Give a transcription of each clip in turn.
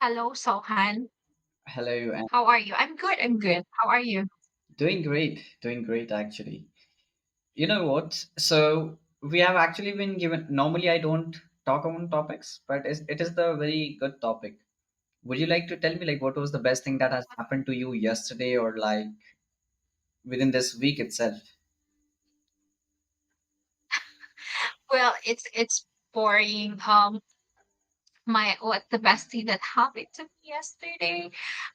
Hello, Sohan. Hello, and How are you? I'm good. I'm good. How are you? doing great actually. You know what? So we have actually been given. Normally, I don't talk on topics, but it is the very good topic. Would you like to tell me like what was the best thing that has happened to you yesterday or like within this week itself? Well, it's boring. My what the best thing that happened to me yesterday?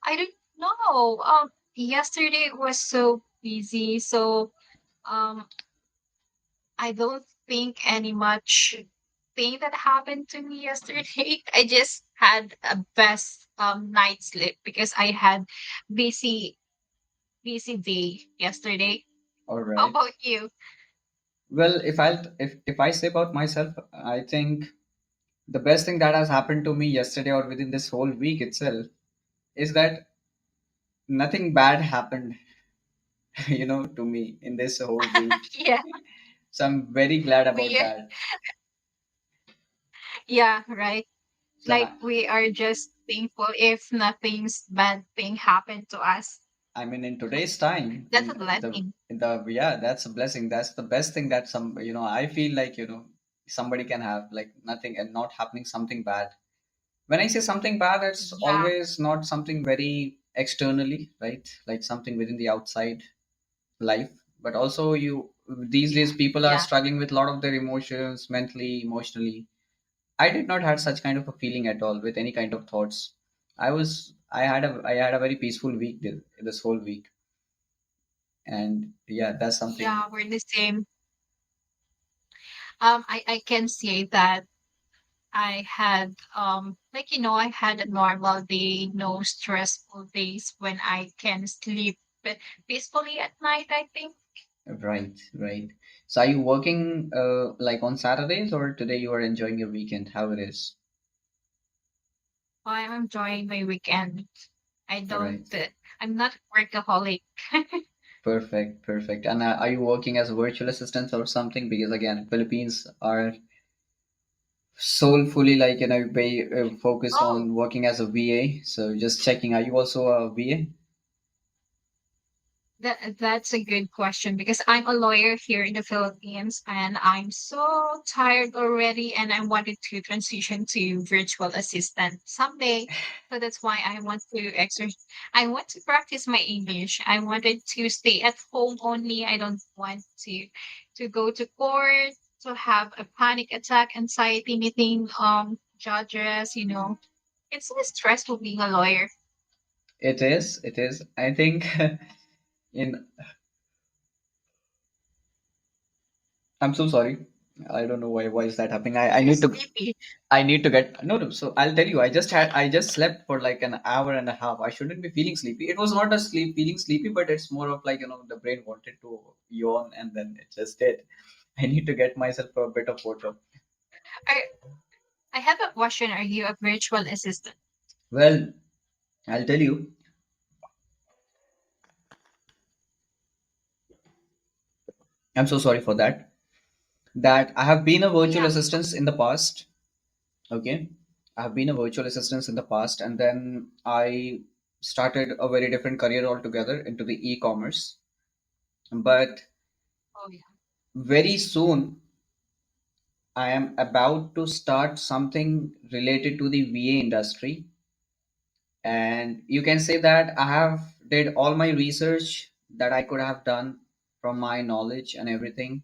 I don't know. Yesterday was so busy, so um, I don't think any much thing that happened to me yesterday. I just had a best night sleep because I had busy busy day yesterday. All How right. about you? Well, if I say about myself, I think the best thing that has happened to me yesterday or within this whole week itself is that nothing bad happened, to me in this whole week. Yeah. So I'm very glad about We that. yeah, right. So Like we are just thankful if nothing's bad thing happened to us. I mean, in today's time, That's a blessing. in the yeah, that's a blessing. That's the best thing that I feel like somebody can have like nothing and not happening something bad. When I say something bad, it's Yeah, always not something very externally, right? Like something within the outside life, but also you these yeah, days people are yeah, struggling with a lot of their emotions, mentally, emotionally. I did not have such kind of a feeling at all with any kind of thoughts. I had a very peaceful week this whole week, and yeah, that's something. yeah. We're the same. I can say that I had I had a normal day, no stressful days when I can sleep peacefully at night. I think Right, right. So are you working like on Saturdays, or today you are enjoying your weekend? How it is? I'm enjoying my weekend. I All don't. right. I'm not workaholic. Perfect, perfect. And are you working as a virtual assistant or something? Because again, Philippines are soulfully like very focused Oh, on working as a VA. So just checking, are you also a VA? that's a good question because I'm a lawyer here in the Philippines and I'm so tired already and I wanted to transition to virtual assistant someday. So that's why I want to I want to practice my English. I wanted to stay at home only. I don't want to go to court, to have a panic attack, anxiety meeting judges, you know. It's so stressful being a lawyer. It is. It is. I think in. I'm so sorry. I don't know why is that happening. I You're need to. sleepy. I need to get no. So I'll tell you. I just slept for like an hour and a half. I shouldn't be feeling sleepy. It was not a feeling sleepy, but it's more of like the brain wanted to yawn and then it just did. I need to get myself a bit of water. I I have a question. Are you a virtual assistant? Well, I'll tell you. I'm so sorry for that. That I have been a virtual Yeah. assistant in the past. Okay. I have been a virtual assistant in the past, and then I started a very different career altogether into the e-commerce. But Oh yeah. very soon, I am about to start something related to the VA industry, and you can say that I have did all my research that I could have done from my knowledge and everything.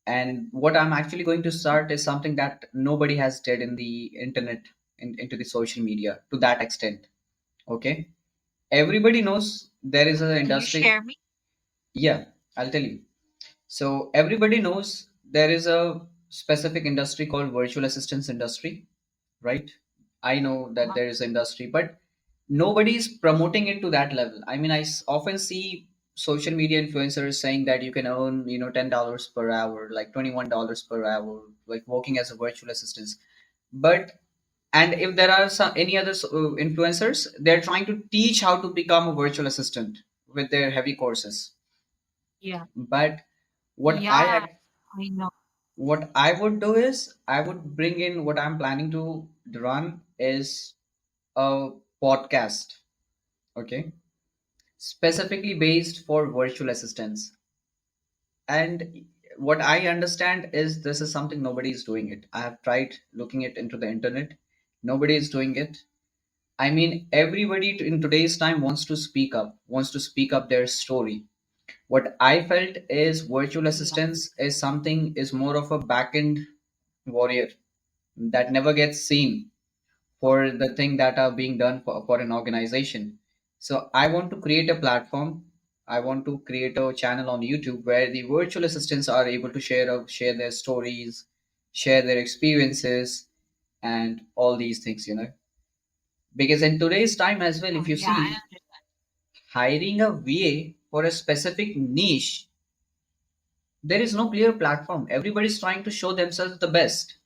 And what I'm actually going to start is something that nobody has did in the internet, into the social media to that extent. Okay, everybody knows there is an Can you industry. share me? Yeah, I'll tell you. So everybody knows there is a specific industry called virtual assistance industry, right? I know that Uh-huh. there is an industry, but nobody is promoting it to that level. I mean, often see social media influencers saying that you can earn $10 per hour, like $21 per hour, like working as a virtual assistant. But and if there are any other influencers, they're trying to teach how to become a virtual assistant with their heavy courses. Yeah. But what I Yeah. ac- I know. what I would do is I would bring in what I'm planning to run is a podcast, okay, specifically based for virtual assistants. And what I understand is this is something nobody is doing it. I have tried looking it into the internet. Nobody is doing it. I mean, everybody in today's time wants to speak up, wants to speak up their story. What I felt is virtual Yeah. assistance is something is more of a back end warrior that never gets seen for the thing that are being done for an organization. So I want to create a platform. I want to create a channel on YouTube where the virtual assistants are able to share their stories, share their experiences, and all these things. Because in today's time as well, Oh, if you yeah. see, hiring a VA for a specific niche, there is no clear platform. Everybody's trying to show themselves the best.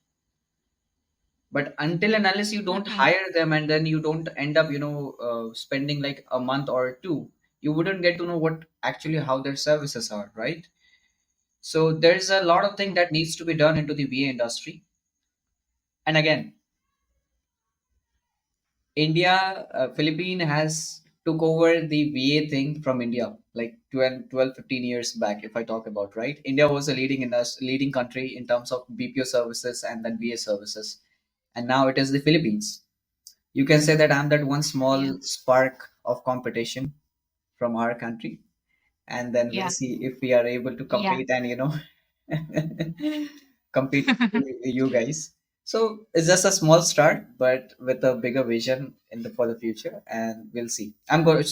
But until and unless you don't Mm-hmm. hire them and then you don't end up spending like a month or two, you wouldn't get to know what actually how their services are, right? So there's a lot of thing that needs to be done into the VA industry. And again, India, Philippine has took over the VA thing from India like 12, 12, 15 years back. If I talk about, right, India was a leading country in terms of BPO services and then VA services, and now it is the Philippines. You can say that I'm that one small Yes. spark of competition from our country, and then we'll Yeah. see if we are able to Yeah. compete and compete with you guys. So it's just a small start, but with a bigger vision for the future, and we'll see. I'm going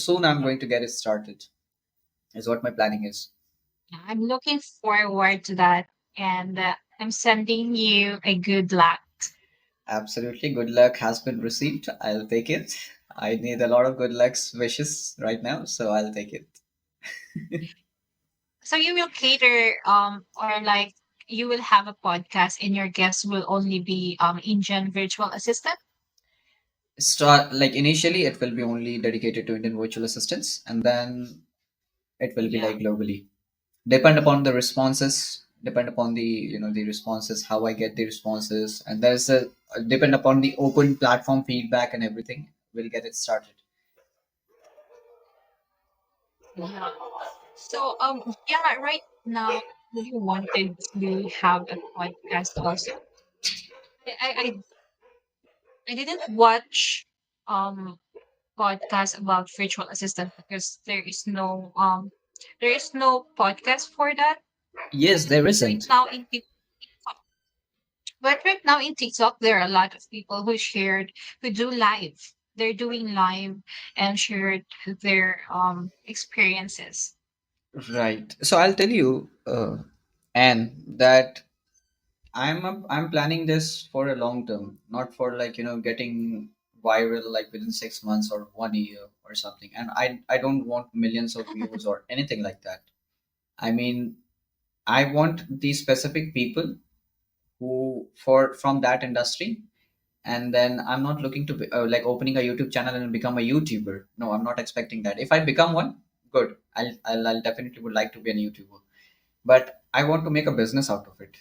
to get it started. Is what my planning is. I'm looking forward to that. And I'm sending you a good luck. Absolutely, good luck has been received. I'll take it. I need a lot of good luck's wishes right now, so I'll take it. So you will cater or like you will have a podcast and your guests will only be Indian virtual assistant? Start like initially it will be only dedicated to Indian virtual assistants, and then it will be Yeah. like globally. Depend upon the responses, depend upon the responses, how I get the responses, and there's a depend upon the open platform feedback and everything. We'll get it started. Yeah. So yeah, right now we wanted to have a podcast also. I I didn't watch um podcast about virtual assistant because there is no podcast for that. Yes, there Right isn't. now in TikTok, but right now in TikTok there are a lot of people who do live. They're doing live and shared their experiences. Right. So I'll tell you, Anne, that I'm planning this for a long term, not for like getting viral like within 6 months or 1 year or something. And I don't want millions of views or anything like that. I mean, I want these specific people who for from that industry, and then I'm not looking to be, like opening a YouTube channel and become a YouTuber. No, I'm not expecting that. If I become one, good. I'll definitely would like to be a YouTuber, but I want to make a business out of it.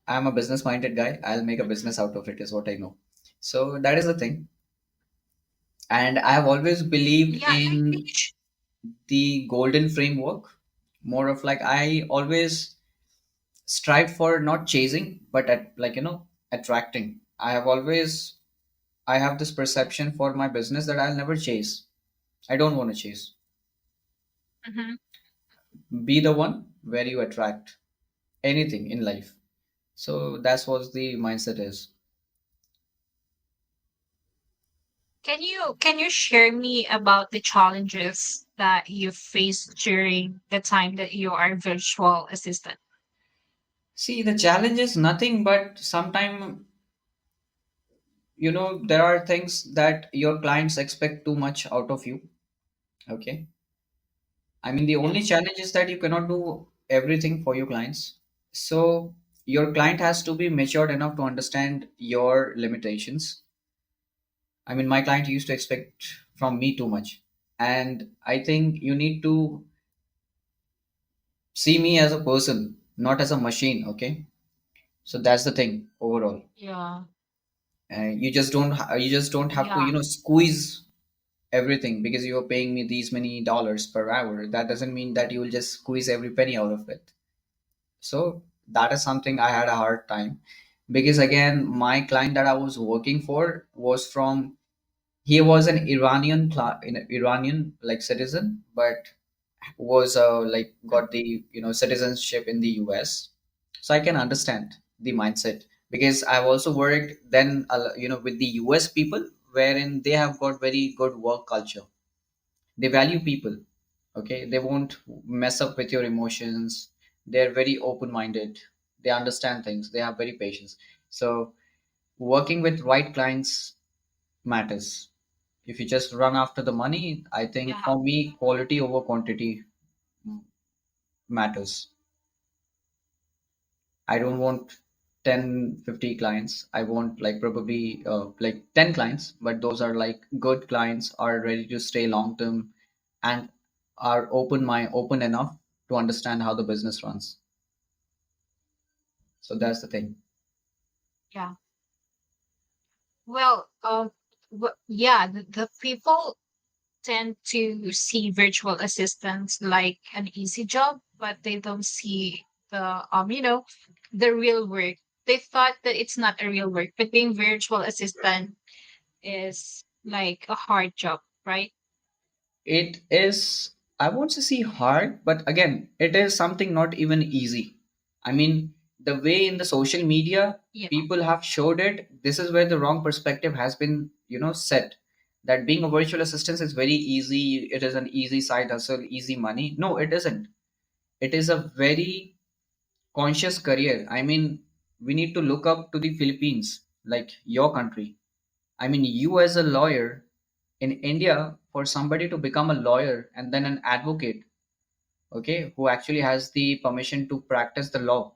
I'm a business minded guy. I'll make a business out of it, is what I know. So that is the thing. And I have always believed Yeah, I think in the golden framework. More of like, I always strive for not chasing, but at like, attracting. I have this perception for my business that I'll never chase. I don't want to chase. mhm. Be the one where you attract anything in life. So that's what the mindset is. Can you share me about the challenges that you faced during the time that you are virtual assistant? See, the challenge is nothing but sometime there are things that your clients expect too much out of you. Okay. I mean, the Yeah. only challenge is that you cannot do everything for your clients. So your client has to be matured enough to understand your limitations. I mean, my client used to expect from me too much. And I think you need to see me as a person, not as a machine. Okay. So that's the thing overall. Yeah. You just don't have to Yeah. squeeze everything because you're paying me these many dollars per hour. That doesn't mean that you will just squeeze every penny out of it. So that is something I had a hard time, because again, my client that I was working for was from, he was an Iranian like citizen, but was like got the citizenship in the US. So I can understand the mindset, because I've also worked then with the US people, wherein they have got very good work culture. They value people. Okay, they won't mess up with your emotions. They're very open minded. They understand things. They have very patience. So working with right clients matters. If you just run after the money, I think Yeah. for me, quality over quantity matters. I don't want 10, 50 clients. I want like probably like 10 clients, but those are like good clients, are ready to stay long term, and are open enough to understand how the business runs. So that's the thing. Yeah. Well, yeah, the people tend to see virtual assistants like an easy job, but they don't see the real work. They thought that it's not a real work, but being virtual assistant is like a hard job, right? It is, I won't say hard, but again, it is something not even easy. I mean, the way in the social media Yeah. people have showed it, this is where the wrong perspective has been, set. That being a virtual assistant is very easy, it is an easy side hustle, easy money. No, it isn't. It is a very conscious career. I mean, we need to look up to the Philippines, like your country. I mean, you as a lawyer in India, for somebody to become a lawyer and then an advocate, okay, who actually has the permission to practice the law,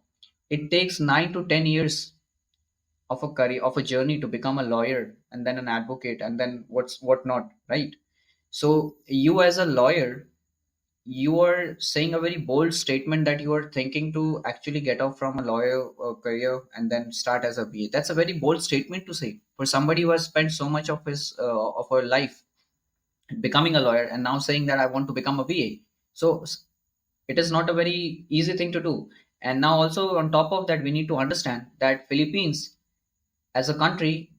it takes 9 to 10 years of a career, of a journey to become a lawyer and then an advocate and then what not, right? So you as a lawyer, you are saying a very bold statement that you are thinking to actually get off from a lawyer career and then start as a VA. That's a very bold statement to say for somebody who has spent so much of his of her life becoming a lawyer, and now saying that I want to become a VA. So it is not a very easy thing to do. And now also on top of that, we need to understand that Philippines as a country,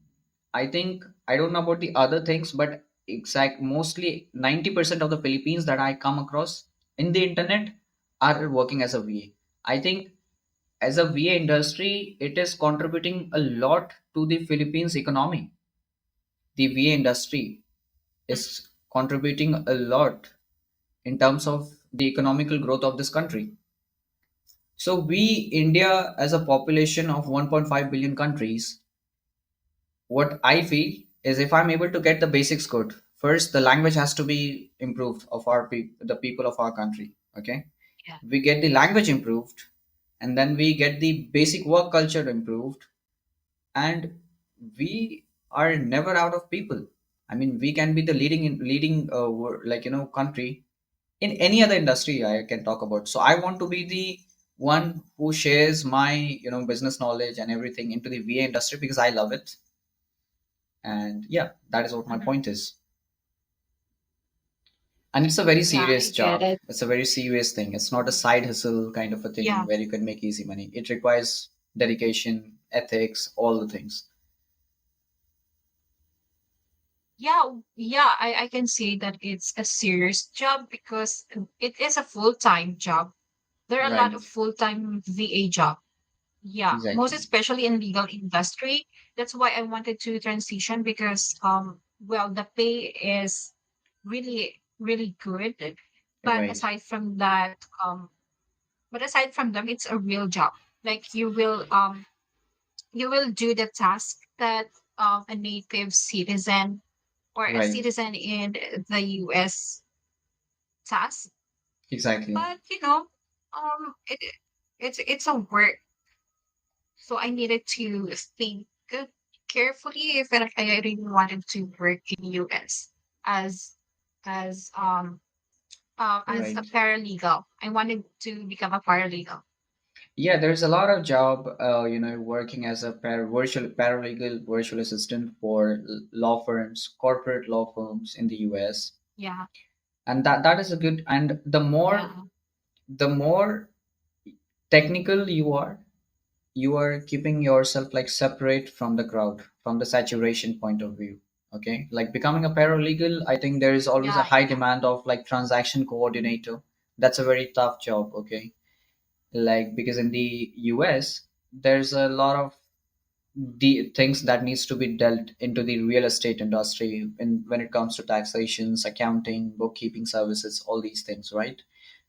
I think, I don't know about the other things, but exact mostly 90% of the Philippines that I come across in the internet are working as a VA. I think as a VA industry, it is contributing a lot to the Philippines economy. The VA industry is contributing a lot in terms of the economical growth of this country. So we, India, as a population of 1.5 billion countries, what I feel is if I'm able to get the basics good, first the language has to be improved of the people of our country. Okay, Yeah. we get the language improved, and then we get the basic work culture improved, and we are never out of people. I mean, we can be the leading country in any other industry I can talk about. So I want to be the one who shares my business knowledge and everything into the VA industry because I love it. And yeah, that is what my Mhm. point is. And it's a very Yeah, serious I get job. it. It's a very serious thing. It's not a side hustle kind of a thing Yeah. where you can make easy money. It requires dedication, ethics, all the things. Yeah, I can say that it's a serious job because it is a full-time job. There are a lot Right. of full-time VA job. Yeah, most Exactly. especially in legal industry. That's why I wanted to transition because well the pay is really good. But Right. aside from that, aside from them, it's a real job. Like you will do the task that a native citizen or a Right. citizen in the US task. Exactly. But it's a work. So I needed to think carefully if I really wanted to work in US as as as a Right. paralegal. I wanted to become a paralegal. Yeah, there's a lot of job, working as a virtual paralegal virtual assistant for law firms, corporate law firms in the US, Yeah, and that is a good. And yeah, the more technical you are keeping yourself like separate from the crowd, from the saturation point of view. Okay, like becoming a paralegal, I think there is always a yeah, high yeah, demand of like transaction coordinator. That's a very tough job. Okay, like because in the US there's a lot of things that needs to be dealt into the real estate industry in when it comes to taxations, accounting, bookkeeping services, all these things, right?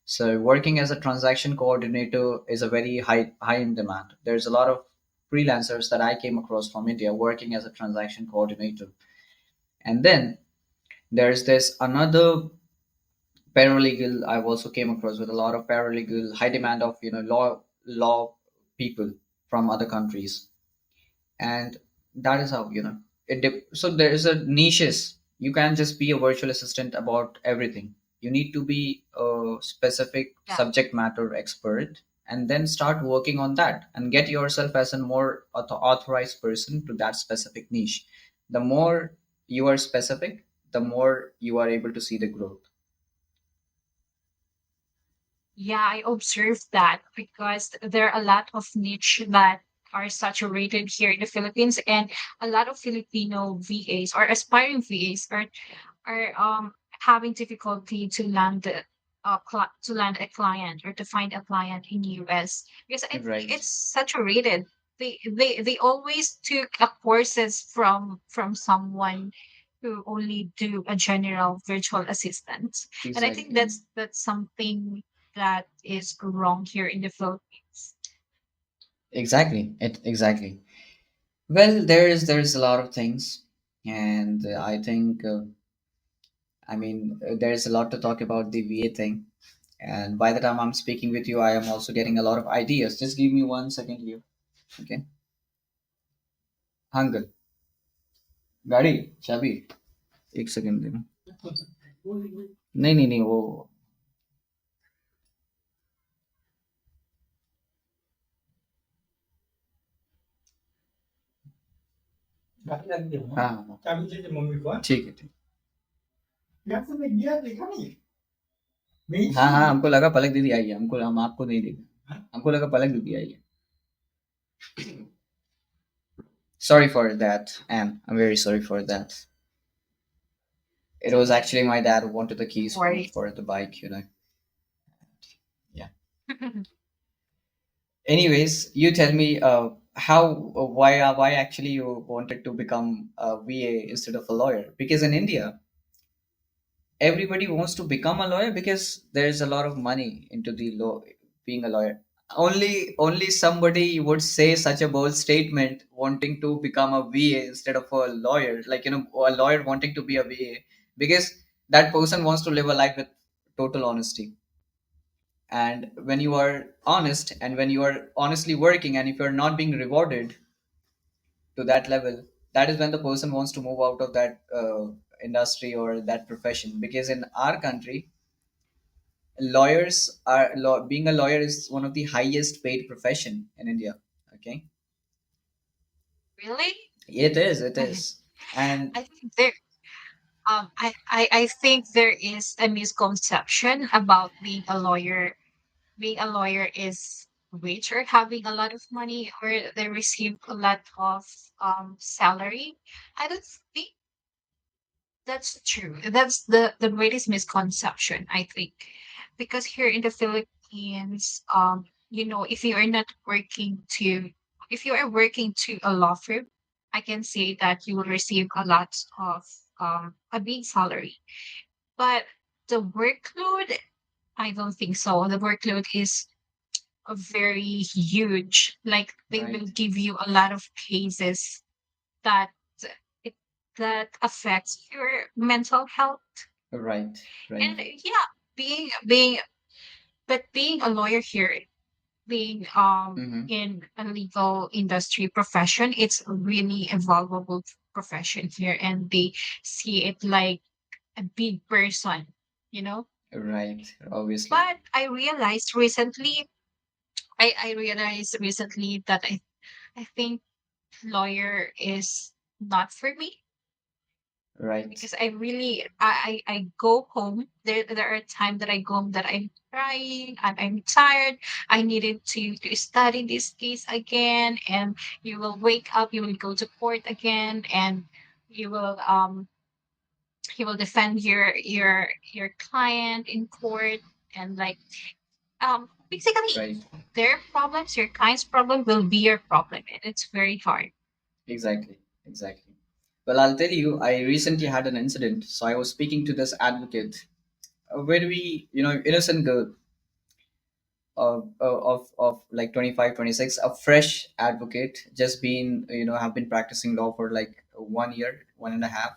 So working as a transaction coordinator is a very high in demand. There's a lot of freelancers that I came across from India working as a transaction coordinator. And then there's this another paralegal. I've also came across with a lot of paralegal, high demand of law people from other countries, and that is how so there is a niches. You can't just be a virtual assistant about everything. You need to be a specific yeah. subject matter expert and then start working on that and get yourself as a more authorized person to that specific niche. The more you are specific, the more you are able to see the growth. Yeah, I observed that because there are a lot of niche that are saturated here in the Philippines, and a lot of Filipino VAs or aspiring VAs are having difficulty to land to land a client or to find a client in US because I think Right. it's saturated. They always took a courses from someone who only do a general virtual assistant, and I think Exactly. that's something that is wrong here in the Philippines. Exactly. Well, there's a lot of things, and I think there's a lot to talk about the VA thing. And by the time I'm speaking with you, I am also getting a lot of ideas. Just give me 1 second here. Okay. Uncle, गाड़ी चाबी एक second देना. नहीं नहीं नहीं वो. हाँ हाँ ठीक है ठीक. हाँ हाँ, हमको लगा पलक दीदी आई है. हम आपको नहीं देगा. हमको लगा पलक दीदी आई है. Sorry for that, and I'm very sorry for that. It was actually my dad who wanted the keys Worries. for the bike. Yeah. Anyways, you tell me why actually you wanted to become a VA instead of a lawyer? Because in India, everybody wants to become a lawyer because there's a lot of money into the law being a lawyer. Only somebody would say such a bold statement wanting to become a VA instead of a lawyer, like a lawyer wanting to be a VA, because that person wants to live a life with total honesty. And when you are honest and when you are honestly working, and if you're not being rewarded to that level, that is when the person wants to move out of that industry or that profession. Because in our country, being a lawyer is one of the highest paid profession in India. Okay. Really? It is. And I think there I think there is a misconception about being a lawyer. Being a lawyer is rich or having a lot of money or they receive a lot of salary. I don't think that's true. That's the greatest misconception, I think. Because here in the Philippines, if you are not working to if you are working to a law firm, I can say that you will receive a lot of a big salary. But the workload, I don't think so. The workload is very huge. Like they will right, give you a lot of cases that it that affects your mental health. right, right. And yeah, being but being a lawyer here, being Mm-hmm. in a legal industry profession, it's really a valuable profession here, and they see it like a big person, you know. Right, obviously. But I realized recently I realized recently that I think lawyer is not for me Right, because I really I go home. There are times that I go home that I'm crying, I'm tired. I needed to study this case again, and you will wake up, you will go to court again, and you will defend your client in court, and like basically right. their problems, your client's problem will be your problem, and it's very hard. Exactly, exactly. Well, I'll tell you, I recently had an incident. So I was speaking to this advocate, a very, innocent girl of like 25, 26, a fresh advocate, just been, have been practicing law for like 1 year, 1.5.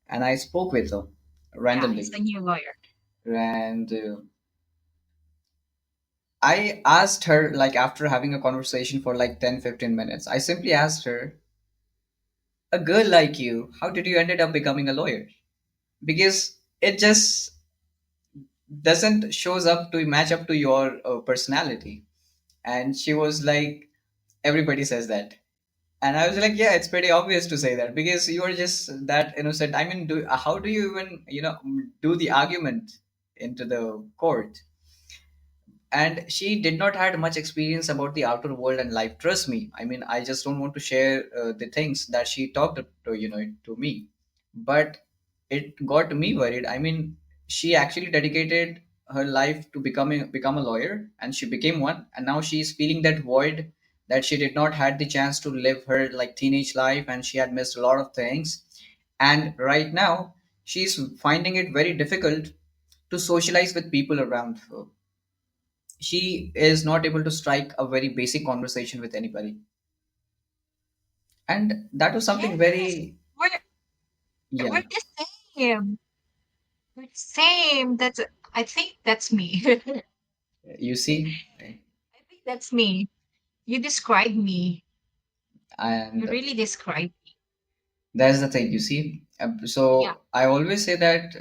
And I spoke with her Yeah, it's randomly. a new lawyer. And I asked her, like, after having a conversation for like 10, 15 minutes, I simply asked her, a girl like you, how did you ended up becoming a lawyer? Because it just doesn't shows up to match up to your personality. And she was like, everybody says that. And I was like, yeah, it's pretty obvious to say that because you are just that innocent. I mean, how do you even, do the argument into the court? And she did not had much experience about the outer world and life. Trust me. I mean, I just don't want to share the things that she talked to, to me. But it got me worried. I mean, she actually dedicated her life to become a lawyer, and she became one, and now she's feeling that void that she did not had the chance to live her like teenage life, and she had missed a lot of things. And right now she's finding it very difficult to socialize with people around her. She is not able to strike a very basic conversation with anybody, and that was something Yes, very, we're yeah, the same. We're the same. That's I think that's me. I you see. think that's me. You describe me. You And really describe. that's the thing, you see. Yeah, So I always say that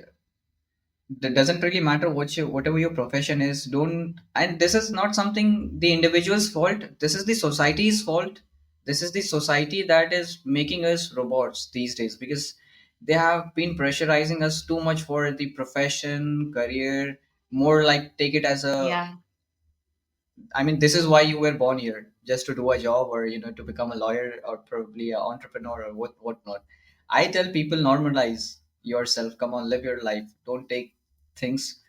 that doesn't really matter whatever your profession is. Don't, and this is not something the individual's fault. This is the society's fault. This is the society that is making us robots these days because they have been pressurizing us too much for the profession, career, more like take it as a, yeah. I mean, this is why you were born here, just to do a job or to become a lawyer or probably an entrepreneur or whatnot. I tell people normalize yourself. Come on, live your life. Don't take things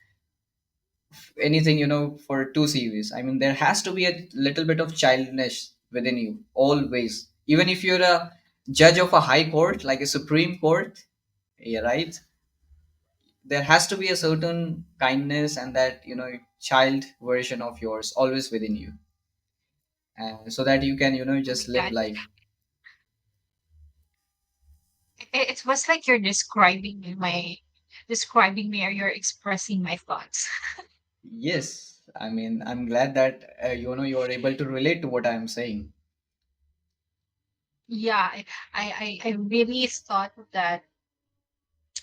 anything for too serious. I mean, there has to be a little bit of childness within you always. Even if you're a judge of a high court, like a Supreme Court, yeah, right? There has to be a certain kindness and that child version of yours always within you, so that you can Oh my just live God. life. It was like you're describing me, or you're expressing my thoughts. Yes, I mean, I'm glad that you are able to relate to what I'm saying. Yeah, I really thought that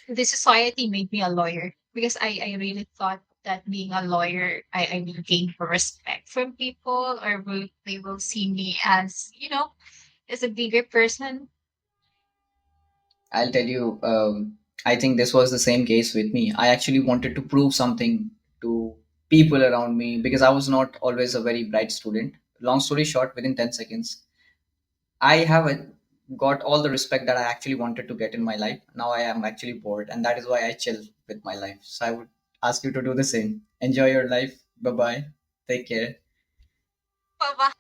the society made me a lawyer because I really thought that being a lawyer, I will gain respect from people, or they will see me as, as a bigger person. I'll tell you, I think this was the same case with me. I actually wanted to prove something to people around me because I was not always a very bright student. Long story short, within 10 seconds, I have got all the respect that I actually wanted to get in my life. Now I am actually bored, and that is why I chill with my life. So I would ask you to do the same. Enjoy your life. Bye bye. Take care. Bye